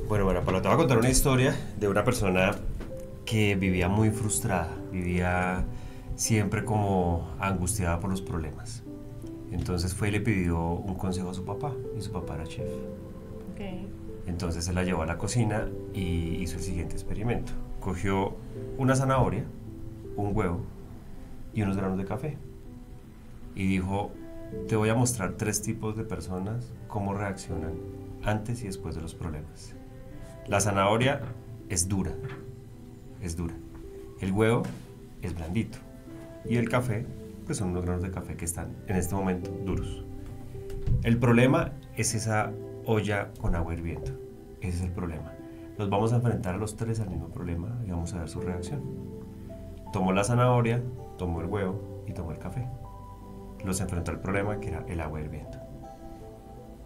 Bueno, Paula, te voy a contar una historia de una persona que vivía muy frustrada, vivía siempre como angustiada por los problemas. Entonces fue y le pidió un consejo a su papá, y su papá era chef. Ok. Entonces se la llevó a la cocina y hizo el siguiente experimento. Cogió una zanahoria, un huevo y unos granos de café. Y dijo, te voy a mostrar tres tipos de personas cómo reaccionan antes y después de los problemas. La zanahoria es dura, es dura. El huevo es blandito. Y el café, pues son unos granos de café que están en este momento duros. El problema es esa olla con agua hirviendo. Ese es el problema. Los vamos a enfrentar a los tres al mismo problema y vamos a ver su reacción. Tomó la zanahoria, tomó el huevo y tomó el café. Los enfrentó al problema que era el agua hirviendo.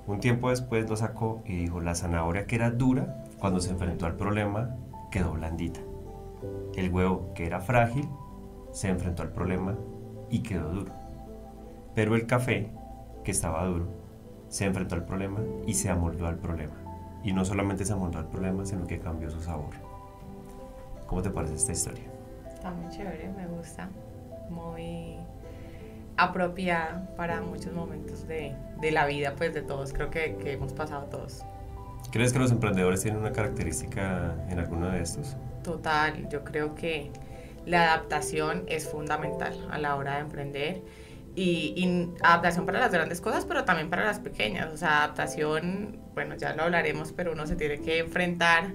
Un tiempo después lo sacó y dijo, la zanahoria que era dura, cuando se enfrentó al problema, quedó blandita. El huevo que era frágil, se enfrentó al problema y quedó duro. Pero el café, que estaba duro, se enfrentó al problema y se amoldó al problema. Y no solamente se amoldó al problema, sino que cambió su sabor. ¿Cómo te parece esta historia? Está muy chévere, me gusta. Muy apropiada para muchos momentos de la vida, pues de todos. Creo que hemos pasado todos. ¿Crees que los emprendedores tienen una característica en alguno de estos? Total, yo creo que la adaptación es fundamental a la hora de emprender y adaptación para las grandes cosas, pero también para las pequeñas. O sea, adaptación, bueno, ya lo hablaremos, pero uno se tiene que enfrentar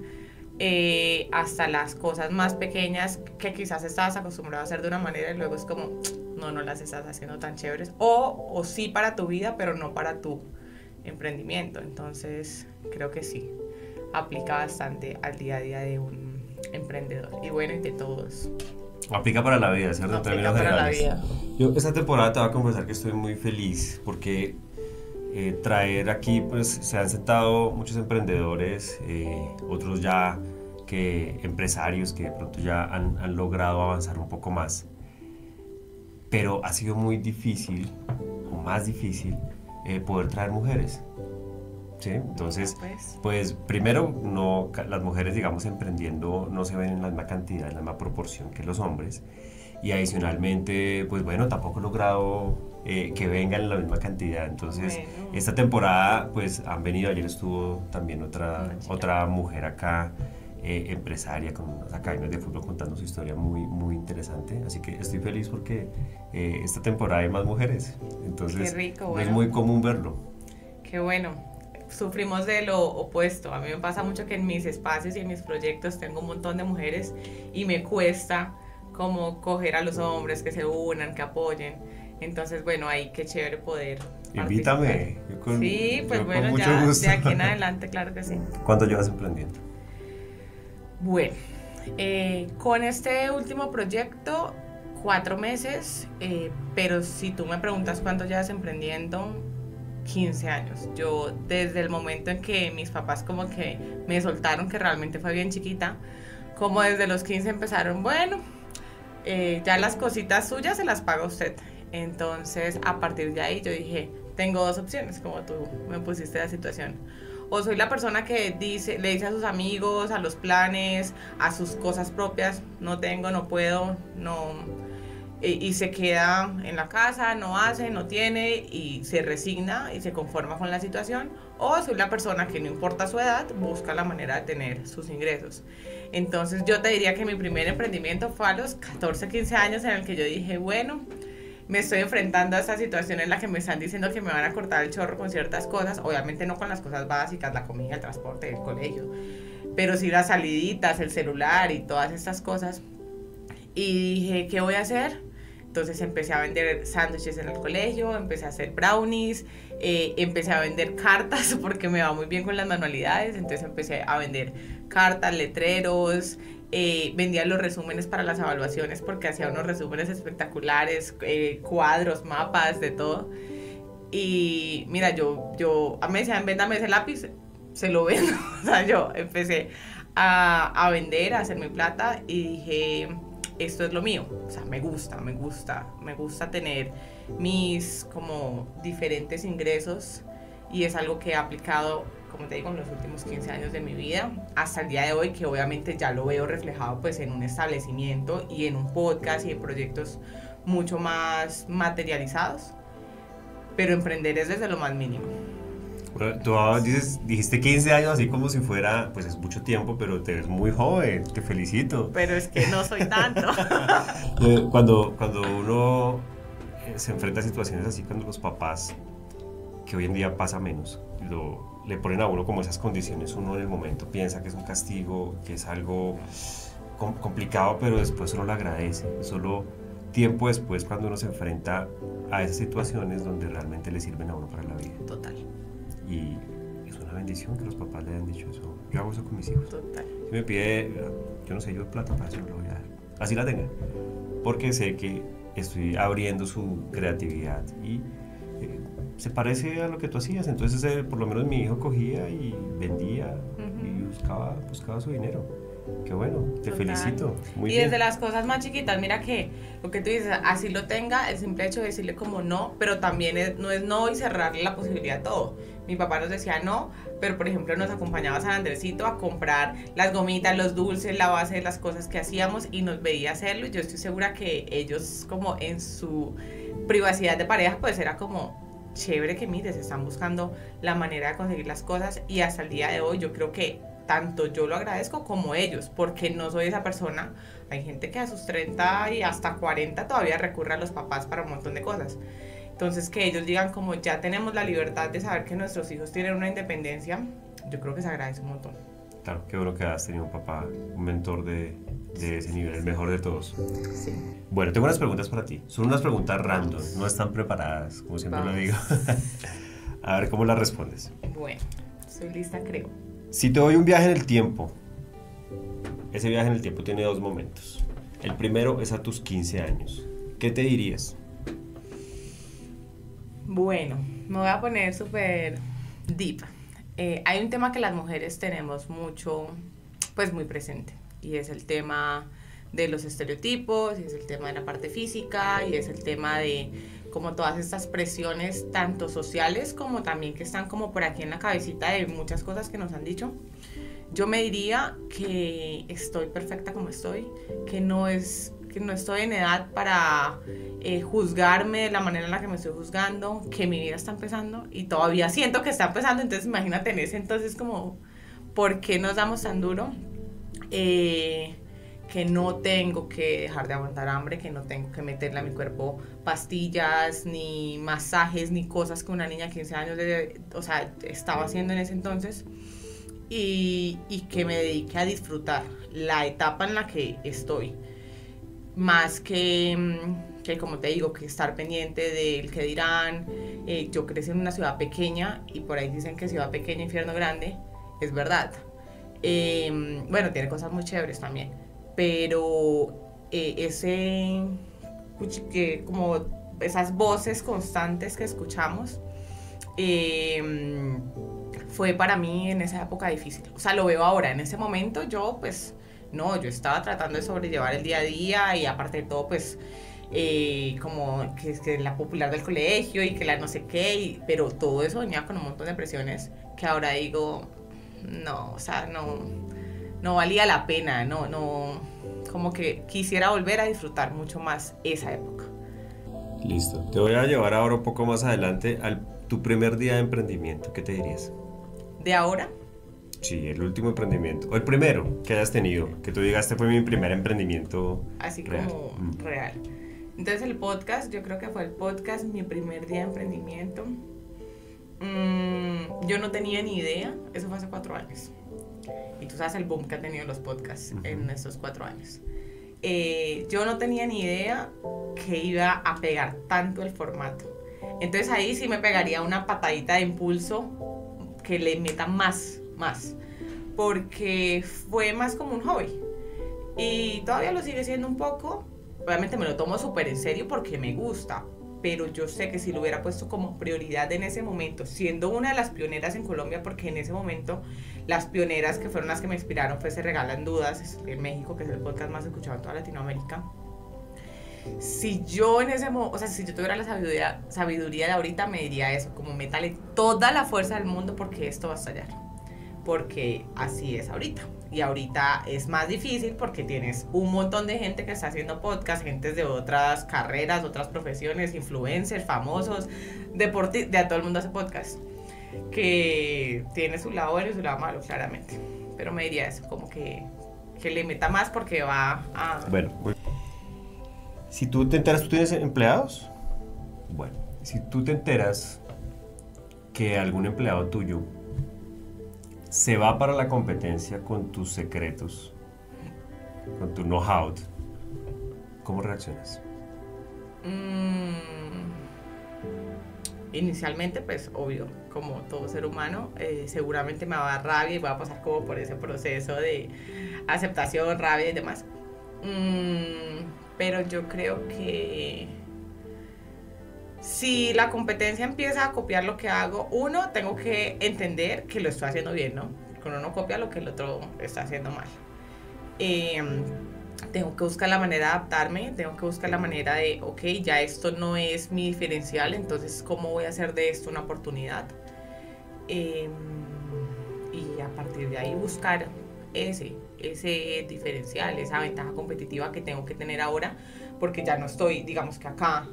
hasta las cosas más pequeñas que quizás estabas acostumbrado a hacer de una manera y luego es como, no las estás haciendo tan chéveres. O sí para tu vida, pero no para tu emprendimiento. Entonces, creo que sí, aplica bastante al día a día de un emprendedor y bueno, y de todos. Aplica para la vida, ¿cierto? En Aplica términos para la generales. vida. Yo esta temporada te voy a confesar que estoy muy feliz porque traer aquí, pues se han sentado muchos emprendedores, otros ya que empresarios que de pronto ya han logrado avanzar un poco más. Pero ha sido muy difícil, o más difícil, poder traer mujeres. ¿Sí? Entonces, pues primero, no, las mujeres, digamos, emprendiendo no se ven en la misma cantidad, en la misma proporción que los hombres. Y adicionalmente, pues bueno, tampoco he logrado que vengan en la misma cantidad. Entonces, Bueno, esta temporada, pues han venido, ayer estuvo también otra mujer acá, empresaria con unas academias de fútbol contando su historia muy, muy interesante. Así que estoy feliz porque esta temporada hay más mujeres. Entonces, qué rico, no bueno, es muy común verlo. qué bueno. Sufrimos de lo opuesto. A mí me pasa mucho que en mis espacios y en mis proyectos tengo un montón de mujeres y me cuesta como coger a los hombres que se unan, que apoyen. Entonces, bueno, ahí qué chévere poder Invítame. participar. Sí, pues yo con bueno, mucho ya gusto. de aquí en adelante, claro que sí. ¿Cuánto llevas emprendiendo? Bueno, con este último proyecto, 4 meses, pero si tú me preguntas cuánto llevas emprendiendo, 15 años. Yo desde el momento en que mis papás como que me soltaron, que realmente fue bien chiquita, como desde los 15 empezaron, bueno, ya las cositas suyas se las paga usted. Entonces a partir de ahí yo dije, tengo dos opciones, como tú me pusiste la situación. O soy la persona que dice, le dice a sus amigos, a los planes, a sus cosas propias, no tengo, no puedo, no, y se queda en la casa, no hace, no tiene y se resigna y se conforma con la situación. O soy la persona que no importa su edad, busca la manera de tener sus ingresos. Entonces yo te diría que mi primer emprendimiento fue a los 14, 15 años en el que yo dije, bueno, me estoy enfrentando a esta situación en la que me están diciendo que me van a cortar el chorro con ciertas cosas, obviamente no con las cosas básicas, la comida, el transporte, el colegio, pero sí las saliditas, el celular y todas estas cosas. Y dije, ¿qué voy a hacer? Entonces empecé a vender sándwiches en el colegio, empecé a hacer brownies, empecé a vender cartas porque me va muy bien con las manualidades, entonces empecé a vender cartas, letreros, vendía los resúmenes para las evaluaciones porque hacía unos resúmenes espectaculares, cuadros, mapas, de todo. Y mira, a mí me decían, véndame ese lápiz, se lo vendo. O sea, yo empecé a vender, a hacer mi plata y dije, esto es lo mío. O sea, me gusta tener mis como diferentes ingresos y es algo que he aplicado como te digo, en los últimos 15 años de mi vida, hasta el día de hoy, que obviamente ya lo veo reflejado pues en un establecimiento y en un podcast y en proyectos mucho más materializados, pero emprender es desde lo más mínimo. Bueno, tú dijiste 15 años así como si fuera, pues es mucho tiempo, pero te ves muy joven, te felicito. Pero es que no soy tanto. Cuando uno se enfrenta a situaciones así, cuando los papás, que hoy en día pasa menos, le ponen a uno como esas condiciones, uno en el momento piensa que es un castigo, que es algo complicado, pero después uno lo agradece. Solo tiempo después, cuando uno se enfrenta a esas situaciones donde realmente le sirven a uno para la vida. Total. Y es una bendición que los papás le hayan dicho eso. Yo hago eso con mis hijos. Total. Si me pide, yo no sé, yo plata para eso no lo voy a dar. Así la tenga. Porque sé que estoy abriendo su creatividad y se parece a lo que tú hacías. Entonces, por lo menos mi hijo cogía y vendía y buscaba su dinero. Qué bueno, te felicito. Muy y bien. desde las cosas más chiquitas, mira que lo que tú dices, así lo tenga, el simple hecho de decirle como no, pero también no es no y cerrarle la posibilidad a todo. Mi papá nos decía no, pero por ejemplo nos acompañaba a San Andresito a comprar las gomitas, los dulces, la base de las cosas que hacíamos y nos veía hacerlo, y yo estoy segura que ellos como en su privacidad de pareja pues era como chévere que mires, están buscando la manera de conseguir las cosas, y hasta el día de hoy yo creo que tanto yo lo agradezco como ellos, porque no soy esa persona. Hay gente que a sus 30 y hasta 40 todavía recurre a los papás para un montón de cosas. Entonces que ellos digan como ya tenemos la libertad de saber que nuestros hijos tienen una independencia, yo creo que se agradece un montón. Claro, qué bueno que has tenido un papá, un mentor de ese nivel, el mejor de todos. Sí. Bueno, tengo unas preguntas para ti. Son unas preguntas random, no están preparadas, como siempre lo digo. A ver cómo las respondes. Bueno, estoy lista, creo. Si te doy un viaje en el tiempo, ese viaje en el tiempo tiene dos momentos. El primero es a tus 15 años. ¿Qué te dirías? Bueno, me voy a poner súper deep. Hay un tema que las mujeres tenemos mucho, pues muy presente, y es el tema de los estereotipos, y es el tema de la parte física, y es el tema de como todas estas presiones, tanto sociales como también que están como por aquí en la cabecita de muchas cosas que nos han dicho. Yo me diría que estoy perfecta como estoy, que no estoy en edad para juzgarme de la manera en la que me estoy juzgando, que mi vida está empezando y todavía siento que está empezando. Entonces imagínate en ese entonces como, ¿por qué nos damos tan duro? Que no tengo que dejar de aguantar hambre, que no tengo que meterle a mi cuerpo pastillas, ni masajes, ni cosas que una niña de 15 años estaba haciendo en ese entonces, y que me dedique a disfrutar la etapa en la que estoy, más que como te digo, que estar pendiente del que dirán. Yo crecí en una ciudad pequeña, y por ahí dicen que ciudad pequeña, infierno grande, es verdad. Bueno, tiene cosas muy chéveres también, pero como esas voces constantes que escuchamos, fue para mí en esa época difícil. O sea, lo veo ahora, en ese momento yo estaba tratando de sobrellevar el día a día, y aparte de todo pues como que la popular del colegio y que la no sé qué, pero todo eso venía con un montón de presiones que ahora digo, no, o sea, no valía la pena, no, como que quisiera volver a disfrutar mucho más esa época. Listo, te voy a llevar ahora un poco más adelante a tu primer día de emprendimiento. ¿Qué te dirías? ¿De ahora? Sí, el último emprendimiento, o el primero que hayas tenido, que tú digas, este fue mi primer emprendimiento así real. Como real. Entonces el podcast, yo creo que fue el podcast mi primer día de emprendimiento. Yo no tenía ni idea, eso fue hace 4 años. Y tú sabes el boom que han tenido los podcasts en estos 4 años. Yo no tenía ni idea que iba a pegar tanto el formato. Entonces ahí sí me pegaría una patadita de impulso que le meta más, porque fue más como un hobby, y todavía lo sigue siendo un poco. Obviamente me lo tomo súper en serio porque me gusta, pero yo sé que si lo hubiera puesto como prioridad en ese momento, siendo una de las pioneras en Colombia, porque en ese momento las pioneras que fueron las que me inspiraron fue Se Regalan Dudas en México, que es el podcast más escuchado en toda Latinoamérica. Si yo si yo tuviera la sabiduría de ahorita, me diría eso, como métale toda la fuerza del mundo porque esto va a estallar. porque así es ahorita. Y ahorita es más difícil porque tienes un montón de gente que está haciendo podcast, gente de otras carreras, otras profesiones, influencers, famosos, deportistas, de a todo el mundo hace podcast, que tiene su lado bueno y su lado malo, claramente. Pero me diría eso, como que le meta más porque va a... Bueno, si tú te enteras, ¿tú tienes empleados? Bueno, si tú te enteras que algún empleado tuyo se va para la competencia con tus secretos, con tu know-how, ¿cómo reaccionas? Inicialmente, pues, obvio, como todo ser humano, seguramente me va a dar rabia y voy a pasar como por ese proceso de aceptación, rabia y demás. Pero yo creo que si la competencia empieza a copiar lo que hago, uno, tengo que entender que lo estoy haciendo bien, ¿no? Porque uno no copia lo que el otro está haciendo mal. Tengo que buscar la manera de adaptarme, tengo que buscar la manera de, ok, ya esto no es mi diferencial, entonces, ¿cómo voy a hacer de esto una oportunidad? Y a partir de ahí buscar ese diferencial, esa ventaja competitiva que tengo que tener ahora, porque ya no estoy, digamos que acá,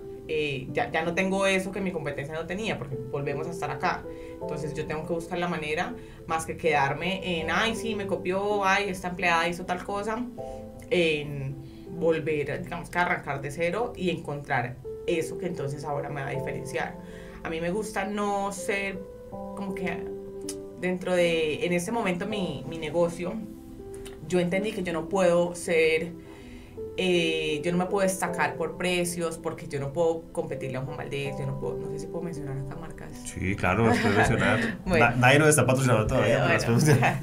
ya no tengo eso que mi competencia no tenía, porque volvemos a estar acá. Entonces yo tengo que buscar la manera, más que quedarme en, ay, sí, me copió, ay, esta empleada hizo tal cosa, en volver, digamos que arrancar de cero y encontrar eso que entonces ahora me va a diferenciar. A mí me gusta no ser como que dentro de, en este momento mi negocio, yo entendí que yo no puedo ser, yo no me puedo destacar por precios, porque yo no puedo competirle a Juan Valdez, yo no puedo, no sé si puedo mencionar acá marcas. Sí, claro, las puedes mencionar. Bueno. Nadie nos está patrocinando todavía, pero las podemos mencionar.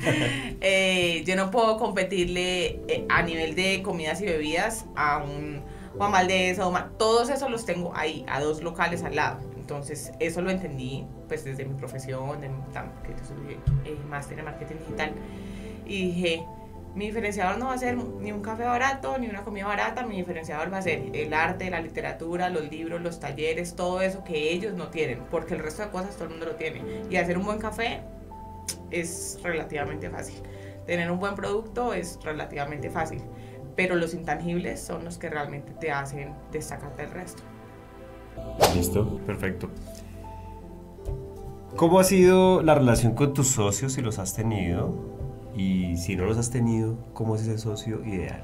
Yo no puedo competirle a nivel de comidas y bebidas a un Juan Valdez, todos esos los tengo ahí, a 2 locales al lado. Entonces, eso lo entendí pues desde mi profesión, que yo soy máster en marketing digital. Y dije, mi diferenciador no va a ser ni un café barato, ni una comida barata, mi diferenciador va a ser el arte, la literatura, los libros, los talleres, todo eso que ellos no tienen, porque el resto de cosas todo el mundo lo tiene. Y hacer un buen café es relativamente fácil. Tener un buen producto es relativamente fácil, pero los intangibles son los que realmente te hacen destacarte del resto. Listo, perfecto. ¿Cómo ha sido la relación con tus socios, si los has tenido? Y si no los has tenido, ¿cómo es ese socio ideal?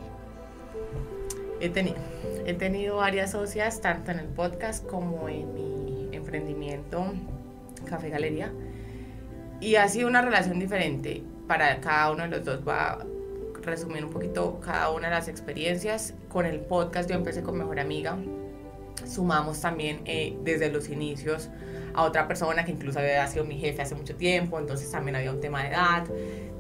He tenido varias socias, tanto en el podcast como en mi emprendimiento Café Galería. Y ha sido una relación diferente para cada uno de los dos. Va a resumir un poquito cada una de las experiencias. Con el podcast yo empecé con Mejor Amiga. Sumamos también desde los inicios a otra persona que incluso había sido mi jefe hace mucho tiempo, entonces también había un tema de edad,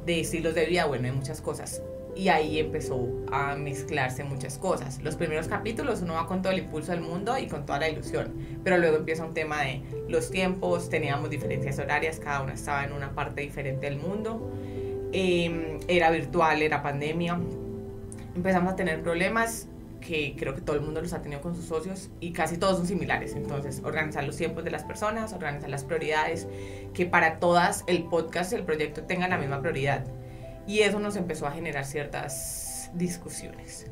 de estilos de vida, bueno, de muchas cosas. Y ahí empezó a mezclarse muchas cosas. Los primeros capítulos uno va con todo el impulso del mundo y con toda la ilusión, pero luego empieza un tema de los tiempos, teníamos diferencias horarias, cada una estaba en una parte diferente del mundo, era virtual, era pandemia, empezamos a tener problemas que creo que todo el mundo los ha tenido con sus socios y casi todos son similares. Entonces, organizar los tiempos de las personas, organizar las prioridades, que para todas el podcast y el proyecto tengan la misma prioridad. Y eso nos empezó a generar ciertas discusiones.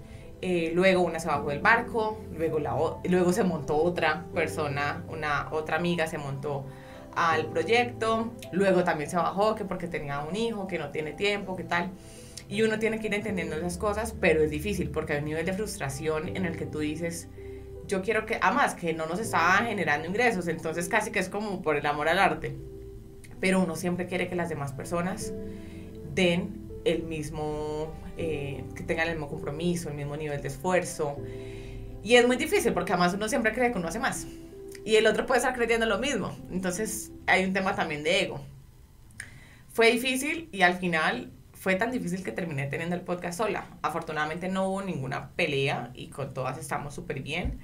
Luego una se bajó del barco, luego se montó otra persona, otra amiga se montó al proyecto, luego también se bajó que porque tenía un hijo, que no tiene tiempo, que tal. Y uno tiene que ir entendiendo esas cosas, pero es difícil porque hay un nivel de frustración en el que tú dices, yo quiero que, además que no nos estaba generando ingresos, entonces casi que es como por el amor al arte. Pero uno siempre quiere que las demás personas den el mismo, que tengan el mismo compromiso, el mismo nivel de esfuerzo. Y es muy difícil porque además uno siempre cree que uno hace más. Y el otro puede estar creyendo lo mismo. Entonces hay un tema también de ego. Fue difícil y al final fue tan difícil que terminé teniendo el podcast sola. Afortunadamente no hubo ninguna pelea y con todas estamos súper bien.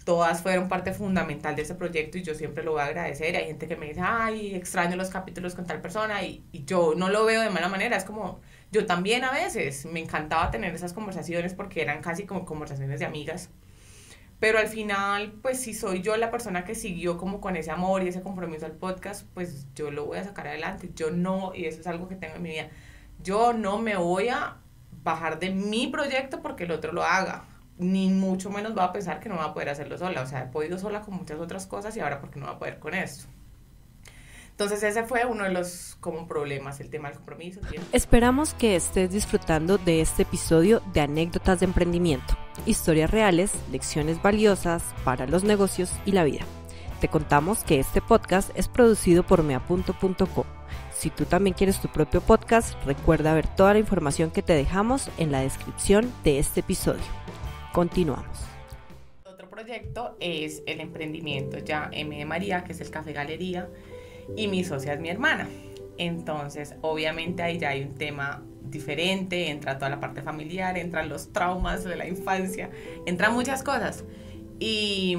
Todas fueron parte fundamental de ese proyecto y yo siempre lo voy a agradecer. Hay gente que me dice, ay, extraño los capítulos con tal persona y yo no lo veo de mala manera. Es como, yo también a veces me encantaba tener esas conversaciones porque eran casi como conversaciones de amigas. Pero al final, pues si soy yo la persona que siguió como con ese amor y ese compromiso al podcast, pues yo lo voy a sacar adelante. Yo no, y eso es algo que tengo en mi vida, yo no me voy a bajar de mi proyecto porque el otro lo haga. Ni mucho menos va a pensar que no va a poder hacerlo sola. O sea, he podido sola con muchas otras cosas y ahora porque no va a poder con esto. Entonces ese fue uno de los como problemas, el tema del compromiso. Esperamos que estés disfrutando de este episodio de Anécdotas de Emprendimiento, historias reales, lecciones valiosas para los negocios y la vida. Te contamos que este podcast es producido por meapunto.co. Si tú también quieres tu propio podcast, recuerda ver toda la información que te dejamos en la descripción de este episodio. Continuamos. Otro proyecto es el emprendimiento ya M de María, que es el Café Galería, y mi socia es mi hermana. Entonces, obviamente ahí ya hay un tema diferente, entra toda la parte familiar, entran los traumas de la infancia, entran muchas cosas. Y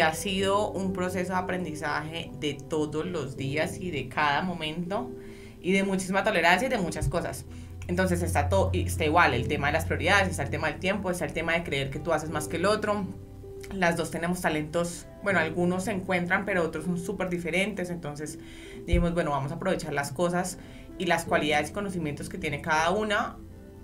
ha sido un proceso de aprendizaje de todos los días y de cada momento y de muchísima tolerancia y de muchas cosas. Entonces está igual el tema de las prioridades, está el tema del tiempo, está el tema de creer que tú haces más que el otro. Las dos tenemos talentos, bueno, algunos se encuentran, pero otros son súper diferentes. Entonces dijimos, bueno, vamos a aprovechar las cosas y las cualidades y conocimientos que tiene cada una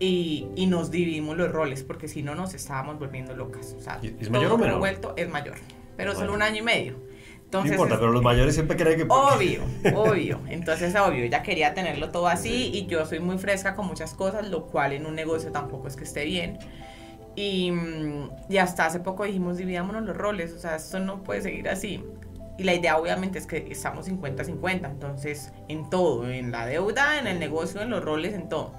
y nos dividimos los roles, porque si no nos estábamos volviendo locas. O sea, ¿Es mayor o menor? Vuelto es mayor, pero solo 1 año y medio. Entonces, no importa, pero los mayores siempre creen que... Obvio. Entonces, obvio, ella quería tenerlo todo así y yo soy muy fresca con muchas cosas, lo cual en un negocio tampoco es que esté bien. Y hasta hace poco dijimos, dividámonos los roles, o sea, esto no puede seguir así. Y la idea obviamente es que estamos 50-50, entonces en todo, en la deuda, en el negocio, en los roles, en todo.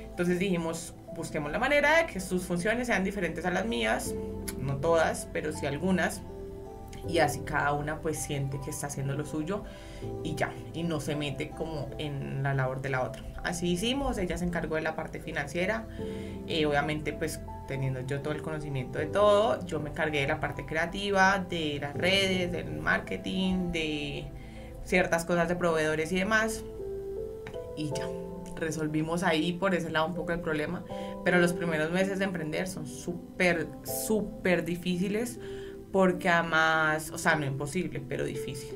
Entonces dijimos, busquemos la manera de que sus funciones sean diferentes a las mías, no todas, pero sí algunas, y así cada una pues siente que está haciendo lo suyo y ya, y no se mete como en la labor de la otra. Así hicimos, ella se encargó de la parte financiera, obviamente pues teniendo yo todo el conocimiento de todo, yo me encargué de la parte creativa, de las redes, del marketing, de ciertas cosas de proveedores y demás, y ya. Resolvimos ahí por ese lado un poco el problema, pero los primeros meses de emprender son súper difíciles, porque además, o sea, no imposible, pero difícil,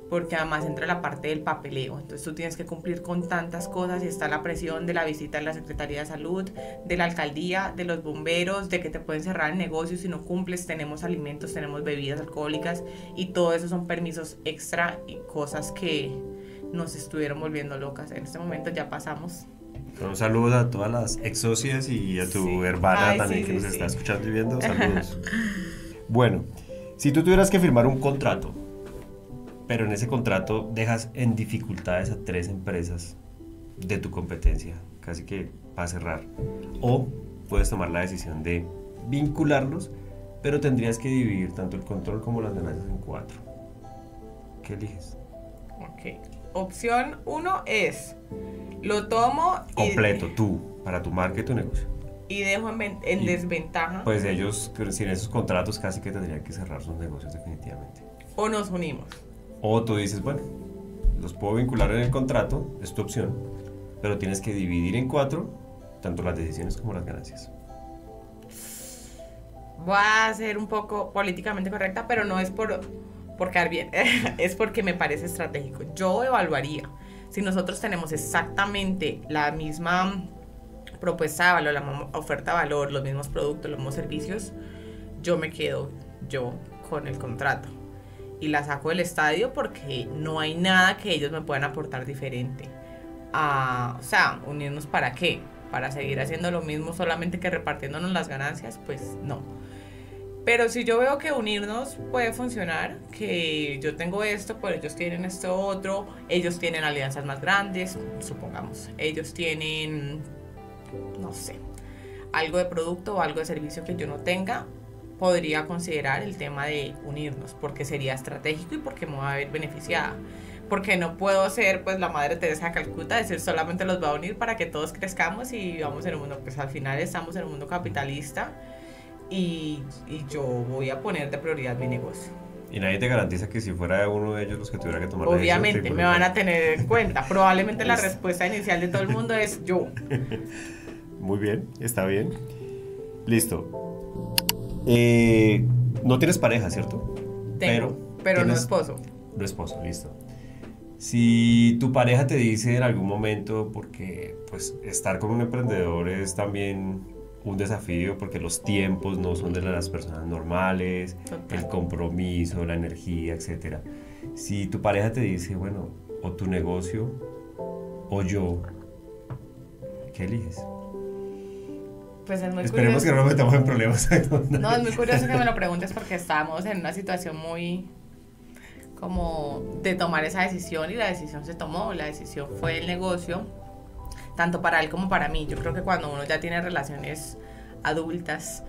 porque además entra la parte del papeleo. Entonces tú tienes que cumplir con tantas cosas y está la presión de la visita de la Secretaría de Salud, de la alcaldía, de los bomberos, de que te pueden cerrar el negocio si no cumples. Tenemos alimentos, tenemos bebidas alcohólicas y todo eso son permisos extra y cosas que nos estuvieron volviendo locas. En este momento ya pasamos. Un saludo a todas las ex socias y a tu hermana también que nos está escuchando y viendo. Saludos. Bueno, si tú tuvieras que firmar un contrato, pero en ese contrato dejas en dificultades a 3 empresas de tu competencia, casi que para cerrar, o puedes tomar la decisión de vincularlos, pero tendrías que dividir tanto el control como las ganancias en 4. ¿Qué eliges? Ok. Opción 1 es, lo tomo completo, tú, para tu marca y tu negocio. Y dejo en desventaja. Pues ellos, sin esos contratos, casi que tendrían que cerrar sus negocios definitivamente. O nos unimos. O tú dices, bueno, los puedo vincular en el contrato, es tu opción, pero tienes que dividir en 4 tanto las decisiones como las ganancias. Voy a ser un poco políticamente correcta, pero no es por quedar bien, es porque me parece estratégico. Yo evaluaría, si nosotros tenemos exactamente la misma propuesta de valor, la misma oferta de valor, los mismos productos, los mismos servicios, yo me quedo con el contrato y la saco del estadio, porque no hay nada que ellos me puedan aportar diferente. O sea, unirnos ¿para qué? Para seguir haciendo lo mismo, solamente que repartiéndonos las ganancias, pues no. Pero si yo veo que unirnos puede funcionar, que yo tengo esto, pues ellos tienen esto otro, ellos tienen alianzas más grandes, supongamos, ellos tienen, no sé, algo de producto o algo de servicio que yo no tenga, podría considerar el tema de unirnos, porque sería estratégico y porque me voy a ver beneficiada. Porque no puedo ser pues la Madre Teresa de Calcuta, decir solamente los voy a unir para que todos crezcamos y vivamos en un mundo, pues al final estamos en un mundo capitalista. Y yo voy a poner de prioridad mi negocio. Y nadie te garantiza que si fuera uno de ellos los que tuviera que tomar la decisión. Obviamente, me van a tener en cuenta. Probablemente la respuesta inicial de todo el mundo es yo. Muy bien, está bien. Listo. no tienes pareja, ¿cierto? Tengo, pero no tienes- esposo. No esposo, listo. Si tu pareja te dice en algún momento, porque pues estar con un emprendedor es también un desafío, porque los tiempos no son de las personas normales, Total. el compromiso, la energía, etcétera. Si tu pareja te dice, bueno, o tu negocio o yo, ¿qué eliges? Pues es muy Esperemos curioso. que no nos metamos en problemas. No, es muy curioso que me lo preguntes porque estábamos en una situación muy como de tomar esa decisión y la decisión se tomó, la decisión fue el negocio, tanto para él como para mí. Yo creo que cuando uno ya tiene relaciones adultas,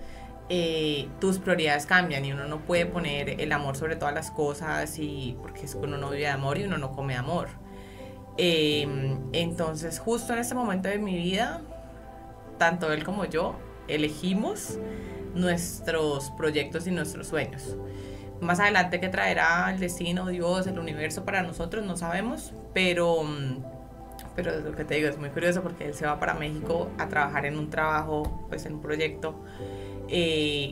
tus prioridades cambian y uno no puede poner el amor sobre todas las cosas y porque es que uno no vive de amor y uno no come amor. Entonces justo en este momento de mi vida, tanto él como yo elegimos nuestros proyectos y nuestros sueños. Más adelante qué traerá el destino, Dios, el universo para nosotros, no sabemos, pero lo que te digo es muy curioso porque él se va para México a trabajar en un trabajo, pues en un proyecto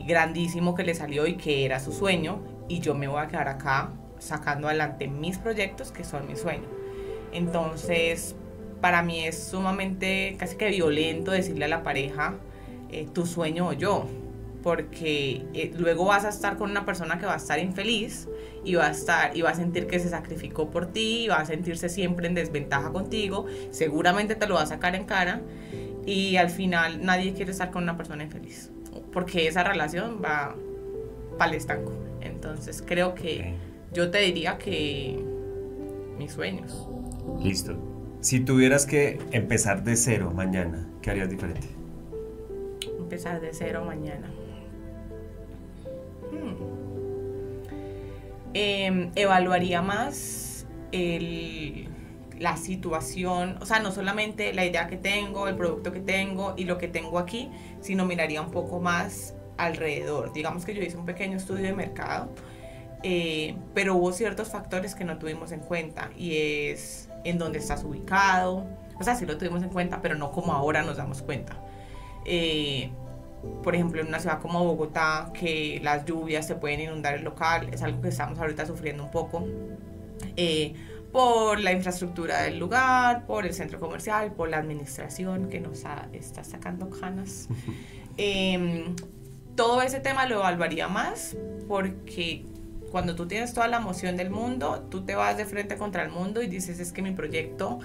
grandísimo que le salió y que era su sueño, y yo me voy a quedar acá sacando adelante mis proyectos que son mi sueño. Entonces, para mí es sumamente casi que violento decirle a la pareja tu sueño o yo, porque luego vas a estar con una persona que va a estar infeliz y va a sentir que se sacrificó por ti y va a sentirse siempre en desventaja contigo, seguramente te lo va a sacar en cara y al final nadie quiere estar con una persona infeliz porque esa relación va para el estanco. Entonces creo que yo te diría que mis sueños. Listo. Si tuvieras que empezar de cero mañana, ¿qué harías diferente? Empezar de cero mañana. Evaluaría más la situación, o sea, no solamente la idea que tengo, el producto que tengo y lo que tengo aquí, sino miraría un poco más alrededor. Digamos que yo hice un pequeño estudio de mercado, pero hubo ciertos factores que no tuvimos en cuenta y es en dónde estás ubicado. O sea, sí lo tuvimos en cuenta, pero no como ahora nos damos cuenta. Por ejemplo, en una ciudad como Bogotá, que las lluvias se pueden inundar el local, es algo que estamos ahorita sufriendo un poco, por la infraestructura del lugar, por el centro comercial, por la administración que nos está sacando canas. Todo ese tema lo evaluaría más porque cuando tú tienes toda la emoción del mundo, tú te vas de frente contra el mundo y dices, es que mi proyecto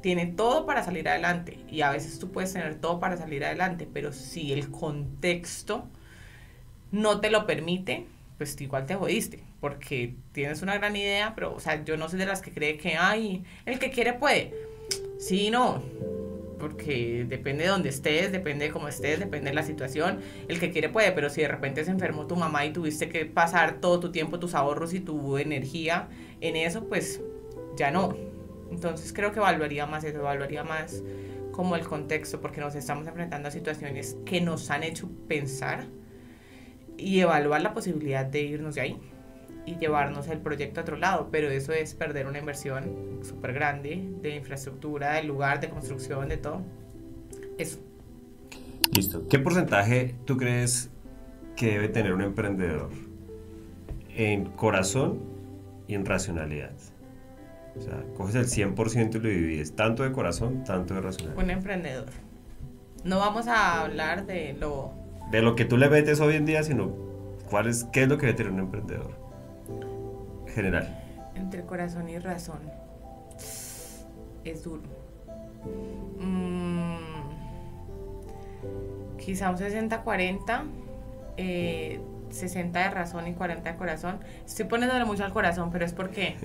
tiene todo para salir adelante, y a veces tú puedes tener todo para salir adelante, pero si el contexto no te lo permite, pues igual te jodiste, porque tienes una gran idea, pero, o sea, yo no soy de las que cree que, ay, el que quiere puede. Sí, no, porque depende de dónde estés, depende de cómo estés, depende de la situación. El que quiere puede, pero si de repente se enfermó tu mamá y tuviste que pasar todo tu tiempo, tus ahorros y tu energía en eso, pues ya no. Entonces creo que evaluaría más eso, evaluaría más como el contexto, porque nos estamos enfrentando a situaciones que nos han hecho pensar y evaluar la posibilidad de irnos de ahí y llevarnos el proyecto a otro lado, pero eso es perder una inversión súper grande de infraestructura, del lugar, de construcción, de todo. Eso. Listo. ¿Qué porcentaje tú crees que debe tener un emprendedor en corazón y en racionalidad? O sea, coges el 100% y lo divides, tanto de corazón, tanto de racionalidad. Un emprendedor. No vamos a hablar de lo que tú le metes hoy en día, sino qué es lo que debe tener un emprendedor general. Entre corazón y razón. Es duro. Quizá un 60-40, 60 de razón y 40 de corazón. Estoy poniéndole mucho al corazón, pero es porque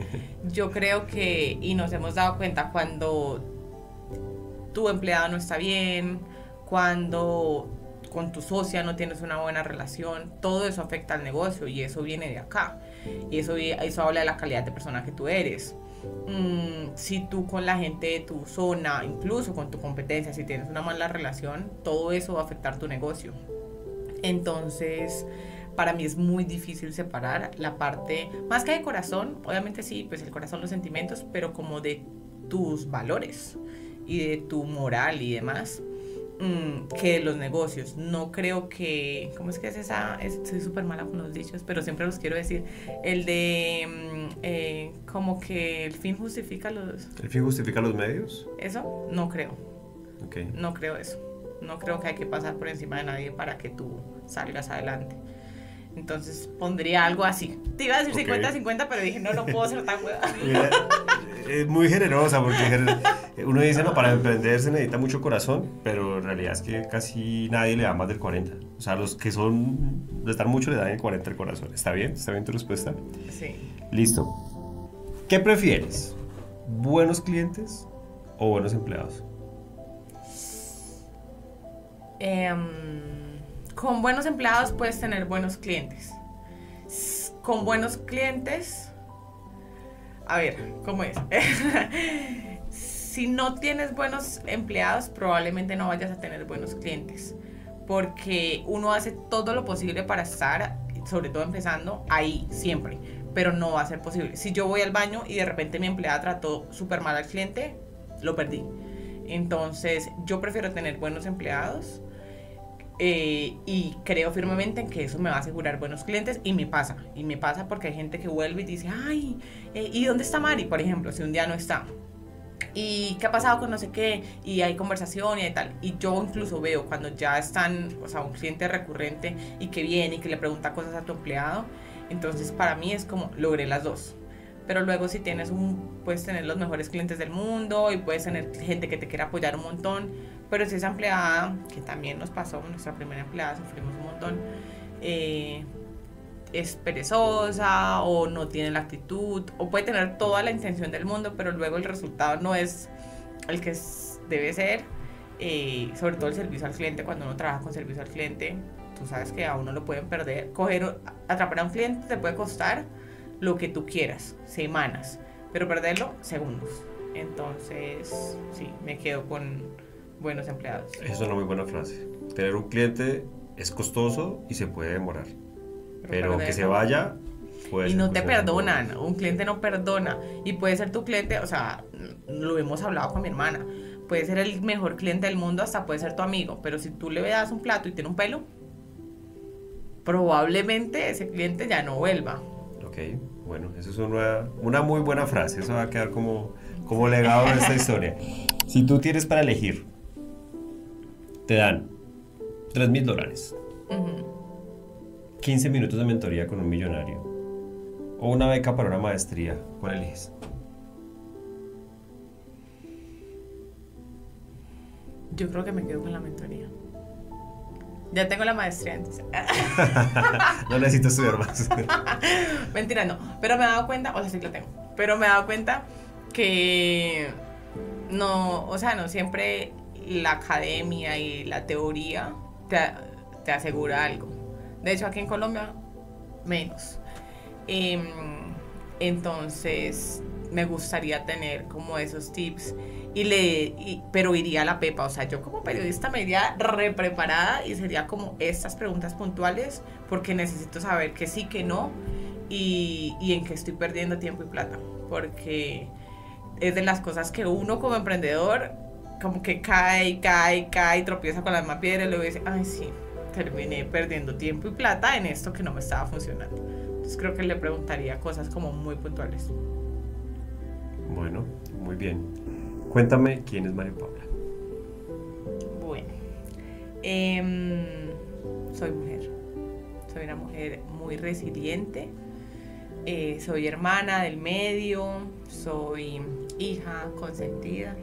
yo creo que, y nos hemos dado cuenta, cuando tu empleado no está bien, cuando con tu socia no tienes una buena relación, todo eso afecta al negocio y eso viene de acá. Y eso habla de la calidad de persona que tú eres. Si tú con la gente de tu zona, incluso con tu competencia, si tienes una mala relación, todo eso va a afectar tu negocio. Entonces, para mí es muy difícil separar la parte, más que de corazón, obviamente sí, pues el corazón, los sentimientos, pero como de tus valores y de tu moral y demás. que los negocios. No creo que, ¿cómo es que es esa? Soy súper mala con los dichos, pero siempre los quiero decir. El de, como que el fin justifica los... ¿El fin justifica los medios? Eso, no creo. Okay. No creo eso. No creo que hay que pasar por encima de nadie para que tú salgas adelante. Entonces pondría algo así. Te iba a decir 50-50, pero dije, no puedo ser tan hueva. Es muy generosa porque uno dice, no, para emprender se necesita mucho corazón, pero en realidad es que casi nadie le da más del 40. O sea, los que son de estar mucho le dan el 40 el corazón. ¿Está bien? ¿Está bien tu respuesta? Sí. Listo. ¿Qué prefieres? ¿Buenos clientes o buenos empleados? Con buenos empleados puedes tener buenos clientes. Con buenos clientes, a ver, ¿cómo es? Si no tienes buenos empleados, probablemente no vayas a tener buenos clientes, porque uno hace todo lo posible para estar, sobre todo empezando, ahí siempre, pero no va a ser posible. Si yo voy al baño y de repente mi empleada trató súper mal al cliente, lo perdí. Entonces yo prefiero tener buenos empleados. Y creo firmemente en que eso me va a asegurar buenos clientes, y me pasa porque hay gente que vuelve y dice, ay, ¿y dónde está Mari? Por ejemplo, si un día no está, y qué ha pasado con no sé qué, y hay conversación y tal, y yo incluso veo cuando ya están, o sea, un cliente recurrente y que viene y que le pregunta cosas a tu empleado, entonces para mí es como, logré las dos. Pero luego si tienes puedes tener los mejores clientes del mundo y puedes tener gente que te quiera apoyar un montón, pero si esa empleada, que también nos pasó, nuestra primera empleada, sufrimos un montón, es perezosa o no tiene la actitud, o puede tener toda la intención del mundo, pero luego el resultado no es el que debe ser, sobre todo el servicio al cliente. Cuando uno trabaja con servicio al cliente, tú sabes que a uno lo pueden perder. Atrapar a un cliente te puede costar lo que tú quieras, semanas, pero perderlo, segundos. Entonces, sí, me quedo con buenos empleados. Esa es una muy buena frase. Tener un cliente es costoso y se puede demorar, pero que se vaya puede y no te perdonan. perdonan. Un cliente no perdona, y puede ser tu cliente, o sea, lo hemos hablado con mi hermana, puede ser el mejor cliente del mundo, hasta puede ser tu amigo, pero si tú le das un plato y tiene un pelo, probablemente ese cliente ya no vuelva. Ok, bueno, eso es una muy buena frase. Eso va a quedar como legado de esta historia. Si tú tienes para elegir, te dan $3,000, 15 minutos de mentoría con un millonario o una beca para una maestría, ¿cuál eliges? Yo creo que me quedo con la mentoría. Ya tengo la maestría, entonces. No necesito estudiar más. Mentira, no. Pero me he dado cuenta, o sea, sí la tengo, pero me he dado cuenta que no, o sea, no siempre la academia y la teoría te asegura algo. De hecho, aquí en Colombia, menos. Entonces, me gustaría tener como esos tips. Pero iría a la pepa, o sea, yo como periodista me iría preparada y sería como estas preguntas puntuales, porque necesito saber que sí, que no, y en qué estoy perdiendo tiempo y plata, porque es de las cosas que uno como emprendedor como que cae, tropieza con la misma piedra y luego dice, ay sí, terminé perdiendo tiempo y plata en esto que no me estaba funcionando. Entonces creo que le preguntaría cosas como muy puntuales. Bueno, muy bien. Cuéntame, ¿quién es María Paula? Bueno, soy mujer. Soy una mujer muy resiliente. Soy hermana del medio. Soy hija consentida.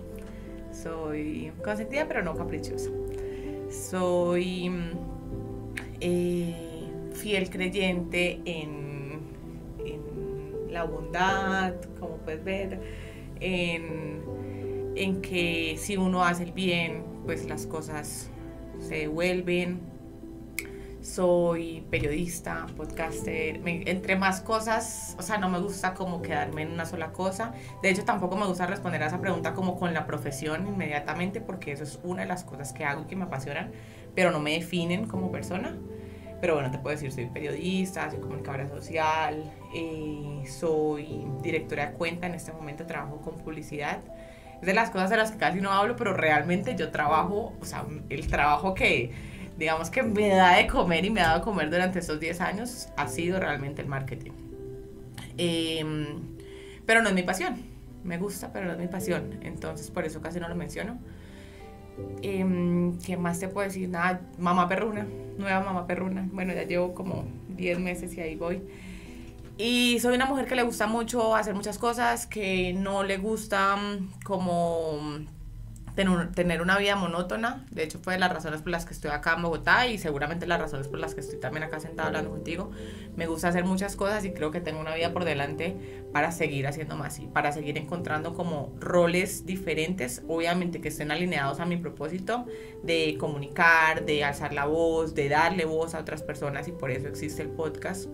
Soy consentida pero no caprichosa. Soy fiel creyente en la bondad, como puedes ver, en que si uno hace el bien, pues las cosas se devuelven. Soy periodista, podcaster, entre más cosas, o sea, no me gusta como quedarme en una sola cosa. De hecho, tampoco me gusta responder a esa pregunta como con la profesión inmediatamente, porque eso es una de las cosas que hago y que me apasionan, pero no me definen como persona. Pero bueno, te puedo decir, soy periodista, soy comunicadora social, soy directora de cuenta, en este momento trabajo con publicidad. es de las cosas de las que casi no hablo, pero realmente yo trabajo, o sea, el trabajo que, digamos que me da de comer y me ha dado de comer durante estos 10 años ha sido realmente el marketing. Pero no es mi pasión, me gusta, pero no es mi pasión, entonces por eso casi no lo menciono. ¿Qué más te puedo decir? Nada, mamá perruna, nueva mamá perruna. Bueno, ya llevo como 10 meses y ahí voy. Y soy una mujer que le gusta mucho hacer muchas cosas, que no le gusta como tener una vida monótona. De hecho, fue de las razones por las que estoy acá en Bogotá y seguramente las razones por las que estoy también acá sentada hablando contigo. Me gusta hacer muchas cosas y creo que tengo una vida por delante para seguir haciendo más y para seguir encontrando como roles diferentes, obviamente que estén alineados a mi propósito de comunicar, de alzar la voz, de darle voz a otras personas, y por eso existe el podcast.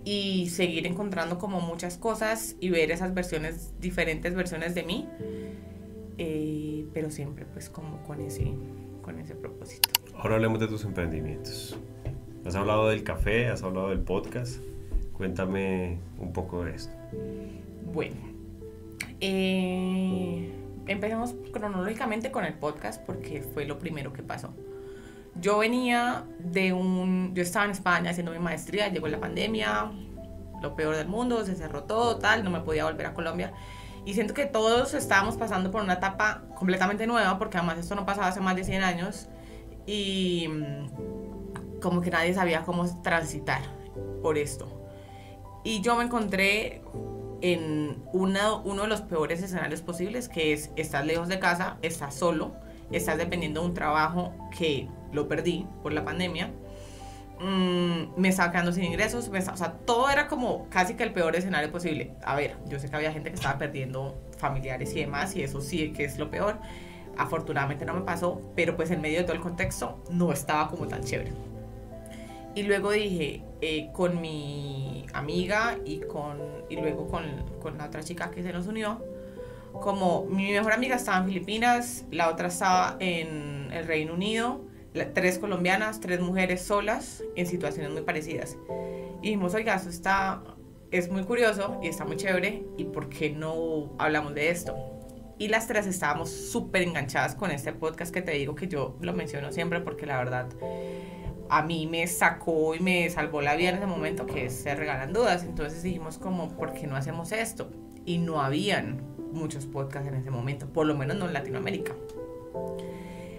Y seguir encontrando como muchas cosas y ver esas versiones, diferentes versiones de mí, pero siempre pues como con ese propósito. Ahora hablemos de tus emprendimientos. Has hablado del café, has hablado del podcast. Cuéntame un poco de esto. Bueno, empezamos cronológicamente con el podcast porque fue lo primero que pasó. Yo estaba en España haciendo mi maestría, llegó la pandemia, lo peor del mundo, se cerró todo, tal, no me podía volver a Colombia. Y siento que todos estábamos pasando por una etapa completamente nueva, porque además esto no pasaba hace más de 100 años, y como que nadie sabía cómo transitar por esto. Y yo me encontré en uno de los peores escenarios posibles, que es, estás lejos de casa, estás solo, estás dependiendo de un trabajo que lo perdí por la pandemia, me estaba quedando sin ingresos, o sea, todo era como casi que el peor escenario posible. A ver, yo sé que había gente que estaba perdiendo familiares y demás, y eso sí que es lo peor. Afortunadamente no me pasó, pero pues en medio de todo el contexto no estaba como tan chévere. Y luego dije, con mi amiga y luego con la otra chica que se nos unió, como mi mejor amiga estaba en Filipinas, la otra estaba en el Reino Unido, 3 colombianas, 3 mujeres solas en situaciones muy parecidas. Y dijimos, oiga, esto es muy curioso y está muy chévere, ¿y por qué no hablamos de esto? Y las 3 estábamos súper enganchadas con este podcast, que te digo que yo lo menciono siempre porque la verdad a mí me sacó y me salvó la vida en ese momento, que es Se Regalan Dudas. Entonces dijimos como, ¿por qué no hacemos esto? Y no habían muchos podcasts en ese momento, por lo menos no en Latinoamérica.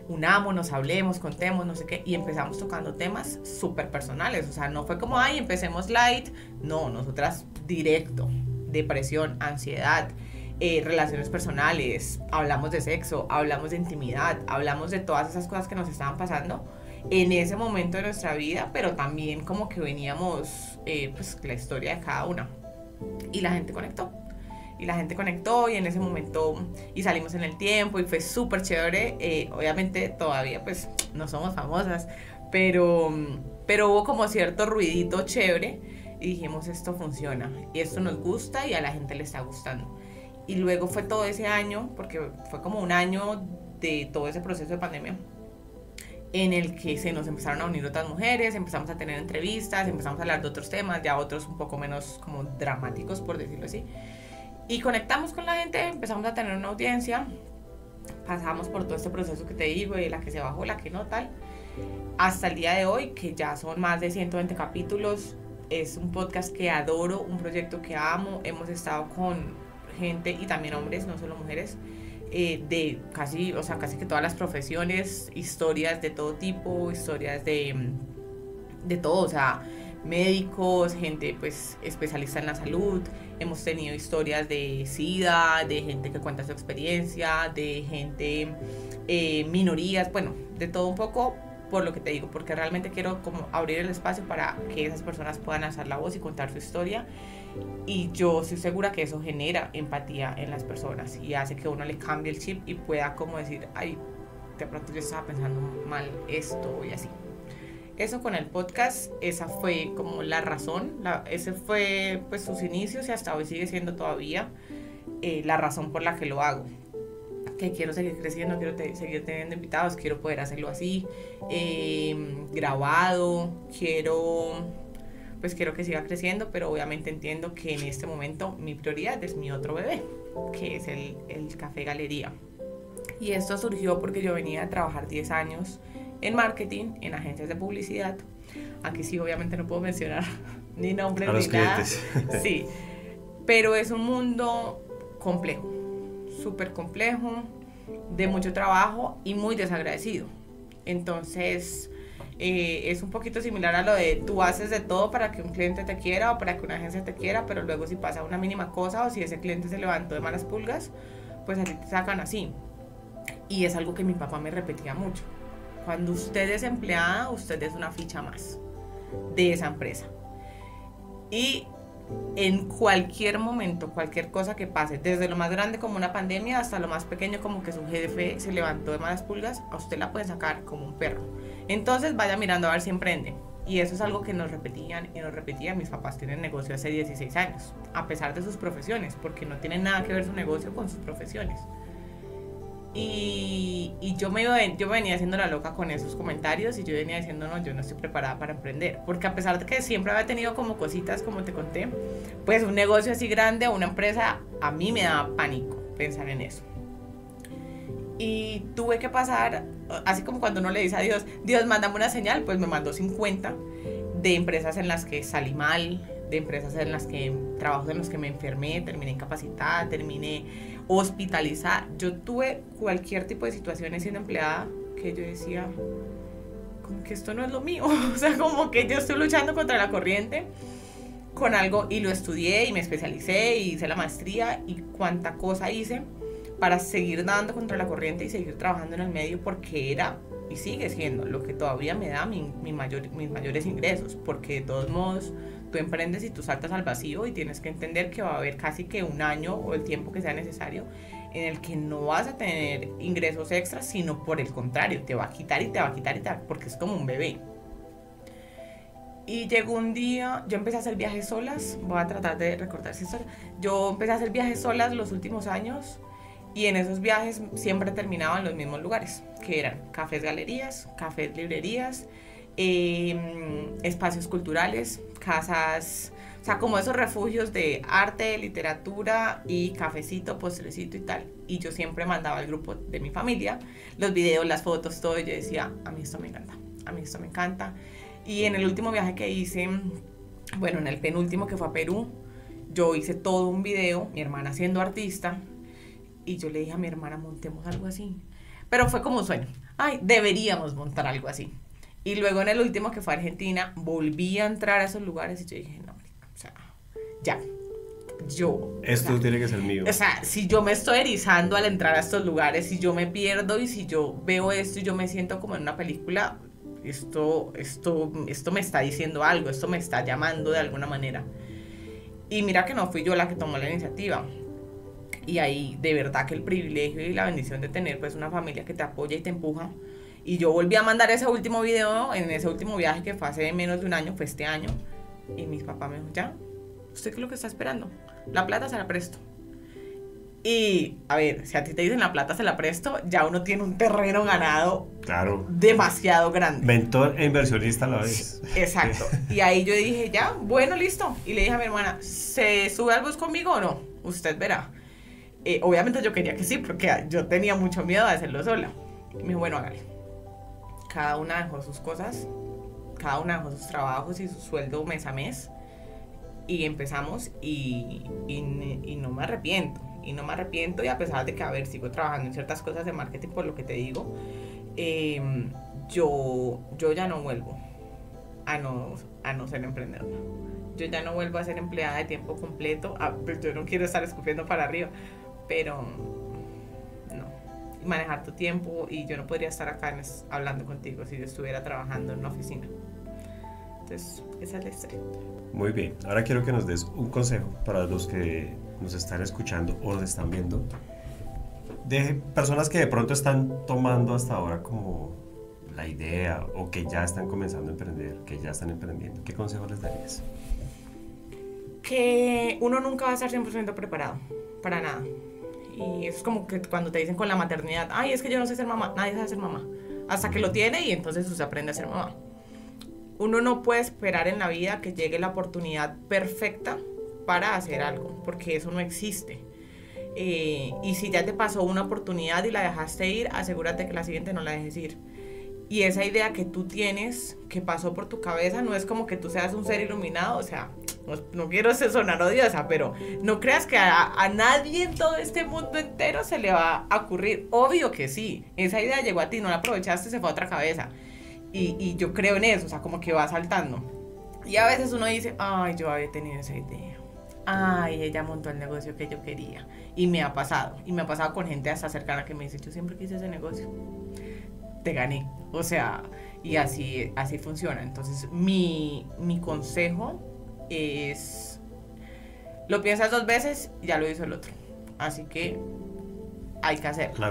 Unámonos, hablemos, contemos, no sé qué, y empezamos tocando temas súper personales. O sea, no fue como, ay, empecemos light. No, nosotras directo, depresión, ansiedad, relaciones personales, hablamos de sexo, hablamos de intimidad, hablamos de todas esas cosas que nos estaban pasando en ese momento de nuestra vida, pero también como que veníamos, pues la historia de cada una, y la gente conectó. Y en ese momento, y salimos en el tiempo, y fue súper chévere. Obviamente todavía pues no somos famosas, pero hubo como cierto ruidito chévere, y dijimos, esto funciona, y esto nos gusta, y a la gente le está gustando. Y luego fue todo ese año, porque fue como un año de todo ese proceso de pandemia, en el que se nos empezaron a unir otras mujeres, empezamos a tener entrevistas, empezamos a hablar de otros temas, ya otros un poco menos como dramáticos, por decirlo así. Y conectamos con la gente, empezamos a tener una audiencia, pasamos por todo este proceso que te digo, de la que se bajó, la que no, tal, hasta el día de hoy, que ya son más de 120 capítulos. Es un podcast que adoro, un proyecto que amo. Hemos estado con gente, y también hombres, no solo mujeres, de casi que todas las profesiones, historias de todo tipo, historias de todo, o sea, médicos, gente pues especialista en la salud. Hemos tenido historias de SIDA, de gente que cuenta su experiencia, de gente, minorías, bueno, de todo un poco, por lo que te digo, porque realmente quiero como abrir el espacio para que esas personas puedan alzar la voz y contar su historia. Y yo estoy segura que eso genera empatía en las personas y hace que uno le cambie el chip y pueda como decir, ay, de pronto yo estaba pensando mal esto, y así. Eso con el podcast, esa fue como la razón, ese fue pues sus inicios, y hasta hoy sigue siendo todavía la razón por la que lo hago. Que quiero seguir creciendo, quiero seguir teniendo invitados, quiero poder hacerlo así, grabado, quiero que siga creciendo, pero obviamente entiendo que en este momento mi prioridad es mi otro bebé. que es el Café Galería. Y esto surgió porque yo venía a trabajar 10 años en marketing, en agencias de publicidad. Aquí sí, obviamente no puedo mencionar ni nombres a ni los clientes. nada. Sí, pero es un mundo complejo, súper complejo, de mucho trabajo y muy desagradecido. Entonces, es un poquito similar a lo de tú haces de todo para que un cliente te quiera o para que una agencia te quiera, pero luego si pasa una mínima cosa o si ese cliente se levantó de malas pulgas, pues a ti te sacan así. Y es algo que mi papá me repetía mucho. Cuando usted es empleada, usted es una ficha más de esa empresa. Y en cualquier momento, cualquier cosa que pase, desde lo más grande como una pandemia hasta lo más pequeño como que su jefe se levantó de malas pulgas, a usted la pueden sacar como un perro. Entonces vaya mirando a ver si emprende. Y eso es algo que nos repetían y nos repetían. Mis papás tienen negocio hace 16 años, a pesar de sus profesiones, porque no tienen nada que ver su negocio con sus profesiones. Y yo me venía haciendo la loca con esos comentarios y yo venía diciendo, no, yo no estoy preparada para emprender, porque a pesar de que siempre había tenido como cositas, como te conté, pues un negocio así grande o una empresa, a mí me daba pánico pensar en eso. Y tuve que pasar, así como cuando uno le dice a Dios, Dios, mándame una señal, pues me mandó 50 de empresas en las que salí mal, de empresas en las que, trabajos en los que me enfermé, terminé incapacitada, terminé hospitalizada. Yo tuve cualquier tipo de situaciones siendo empleada que yo decía, como que esto no es lo mío, o sea, como que yo estoy luchando contra la corriente con algo, y lo estudié y me especialicé y hice la maestría y cuánta cosa hice para seguir dando contra la corriente y seguir trabajando en el medio, porque era y sigue siendo lo que todavía me da mis mayores ingresos, porque de todos modos tú emprendes y tú saltas al vacío y tienes que entender que va a haber casi que un año o el tiempo que sea necesario en el que no vas a tener ingresos extras, sino por el contrario, te va a quitar y te va a quitar y te va, porque es como un bebé. Y llegó un día, yo empecé a hacer viajes solas, voy a tratar de recordar esa historia. Yo empecé a hacer viajes solas los últimos años y en esos viajes siempre terminaba en los mismos lugares, que eran cafés galerías, cafés librerías, espacios culturales, casas, o sea, como esos refugios de arte, literatura y cafecito, postrecito y tal. Y yo siempre mandaba al grupo de mi familia los videos, las fotos, todo, y yo decía, a mí esto me encanta, a mí esto me encanta. Y en el último viaje que hice, bueno, en el penúltimo, que fue a Perú, yo hice todo un video, mi hermana siendo artista, y yo le dije a mi hermana, montemos algo así. Pero fue como un sueño, ay, deberíamos montar algo así. Y luego en el último, que fue a Argentina, volví a entrar a esos lugares y yo dije, no, o sea, ya, yo. Esto, o sea, tiene que ser mío. O sea, si yo me estoy erizando al entrar a estos lugares, si yo me pierdo y si yo veo esto y yo me siento como en una película, esto me está diciendo algo, esto me está llamando de alguna manera. Y mira que no fui yo la que tomó la iniciativa. Y ahí de verdad que el privilegio y la bendición de tener pues una familia que te apoya y te empuja. Y yo volví a mandar ese último video en ese último viaje que fue hace menos de un año, fue este año. Y mis papás me dijo, ya, ¿usted qué es lo que está esperando? La plata se la presto. Y, a ver, si a ti te dicen la plata se la presto, ya uno tiene un terreno ganado, claro, demasiado grande. Mentor e inversionista a la vez. Exacto. Y ahí yo dije, ya, bueno, listo. Y le dije a mi hermana, ¿se sube al bus conmigo o no? Usted verá. Obviamente yo quería que sí, porque yo tenía mucho miedo de hacerlo sola. Y me dijo, bueno, hágale. Cada una dejó sus cosas, cada una dejó sus trabajos y su sueldo mes a mes. Y empezamos y no me arrepiento. Y no me arrepiento, y a pesar de que, a ver, sigo trabajando en ciertas cosas de marketing, por lo que te digo, yo ya no vuelvo a no ser emprendedora. Yo ya no vuelvo a ser empleada de tiempo completo. Yo no quiero estar escupiendo para arriba, pero no. Manejar tu tiempo, y yo no podría estar acá hablando contigo si yo estuviera trabajando en una oficina. Entonces, esa es la historia. Muy bien, ahora quiero que nos des un consejo para los que nos están escuchando o nos están viendo, de personas que de pronto están tomando hasta ahora como la idea, o que ya están comenzando a emprender, que ya están emprendiendo. ¿Qué consejo les darías? Que uno nunca va a estar 100% preparado para nada. Y es como que cuando te dicen con la maternidad, ay, es que yo no sé ser mamá. Nadie sabe ser mamá hasta que lo tiene, y entonces usted aprende a ser mamá. Uno no puede esperar en la vida que llegue la oportunidad perfecta para hacer algo, porque eso no existe. y si ya te pasó una oportunidad y la dejaste ir, asegúrate que la siguiente no la dejes ir. Y esa idea que tú tienes, que pasó por tu cabeza, no es como que tú seas un ser iluminado, o sea, no quiero sonar odiosa, pero no creas que a nadie en todo este mundo entero se le va a ocurrir. Obvio que sí, esa idea llegó a ti, no la aprovechaste, se fue a otra cabeza. Y yo creo en eso, o sea, como que va saltando. Y a veces uno dice, ay, yo había tenido esa idea. Ay, ella montó el negocio que yo quería. Y me ha pasado con gente hasta cercana que me dice, yo siempre quise ese negocio. Te gané. O sea, y así funciona. Entonces, mi consejo es, lo piensas 2 veces y ya lo hizo el otro. Así que hay que hacerlo.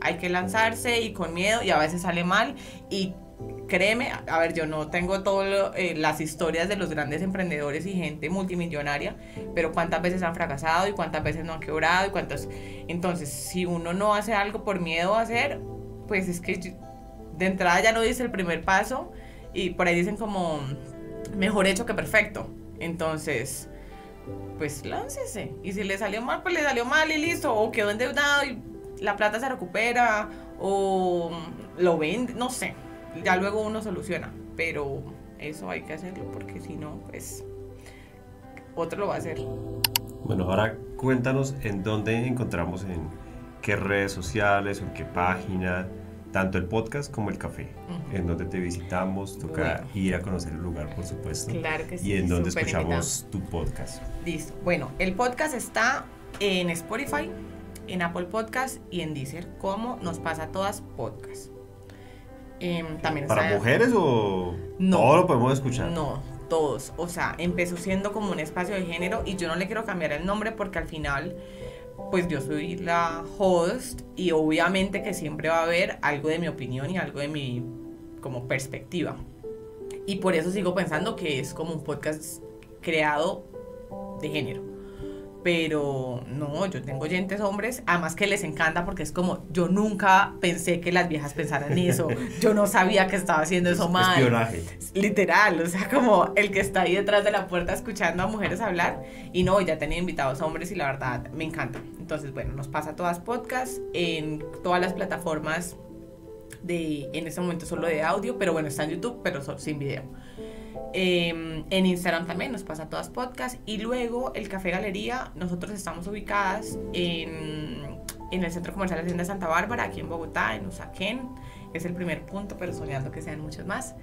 Hay que lanzarse y con miedo, y a veces sale mal. Y créeme, a ver, yo no tengo todas las historias de los grandes emprendedores y gente multimillonaria, pero cuántas veces han fracasado y cuántas veces no han quebrado y cuántos. Entonces, si uno no hace algo por miedo a hacer, pues es que de entrada ya no dice el primer paso, y por ahí dicen como mejor hecho que perfecto. Entonces, pues láncese, y si le salió mal, pues le salió mal y listo, o quedó endeudado y la plata se recupera, o lo vende, no sé, ya luego uno soluciona, pero eso hay que hacerlo, porque si no, pues otro lo va a hacer. Bueno, ahora cuéntanos en dónde encontramos, en qué redes sociales o en qué página, tanto el podcast como el café, en donde te visitamos, toca ir a conocer el lugar, por supuesto. Claro que sí. Y en donde escuchamos tu podcast. Listo. Bueno, el podcast está en Spotify, en Apple Podcast y en Deezer, como Nos Pasa a Todas Podcast. También ¿Para está, mujeres o no, todo lo podemos escuchar? No, todos. O sea, empezó siendo como un espacio de género y yo no le quiero cambiar el nombre porque al final, pues yo soy la host y obviamente que siempre va a haber algo de mi opinión y algo de mi como perspectiva. Y por eso sigo pensando que es como un podcast creado de género. Pero no, yo tengo oyentes hombres, además que les encanta porque es como, yo nunca pensé que las viejas pensaran eso, yo no sabía que estaba haciendo eso mal. Espionaje. Literal, o sea, como el que está ahí detrás de la puerta escuchando a mujeres hablar. Y no, ya tenía invitados hombres y la verdad me encanta. Entonces, bueno, Nos Pasa a Todas Podcast en todas las plataformas en este momento solo de audio, pero bueno, está en YouTube, pero sin video. En Instagram también Nos Pasa a Todas Podcast. Y luego el Café Galería, nosotros estamos ubicadas en el Centro Comercial Hacienda Santa Bárbara, aquí en Bogotá, en Usaquén. Es el primer punto, pero soñando que sean muchos más.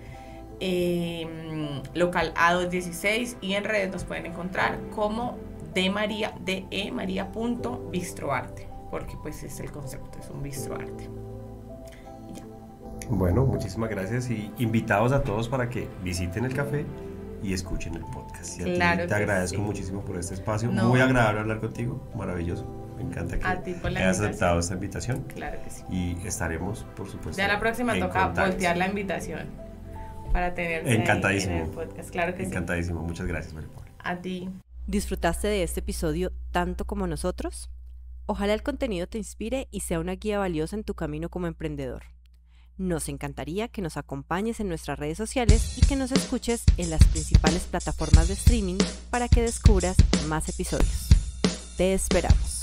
Local A216, y en redes nos pueden encontrar como de.maria.bistroarte, porque pues es el concepto, es un bistroarte. Bueno, muchísimas gracias y invitados a todos para que visiten el café y escuchen el podcast. Y a ti te agradezco muchísimo por este espacio. No. Muy agradable hablar contigo, maravilloso. Me encanta que hayas aceptado esta invitación. Claro que sí. Y estaremos, por supuesto, ya la próxima toca voltear la invitación para tener encantadísimo en el podcast. Claro que encantadísimo. Muchas gracias, María Paula. A ti. ¿Disfrutaste de este episodio tanto como nosotros? Ojalá el contenido te inspire y sea una guía valiosa en tu camino como emprendedor. Nos encantaría que nos acompañes en nuestras redes sociales y que nos escuches en las principales plataformas de streaming para que descubras más episodios. Te esperamos.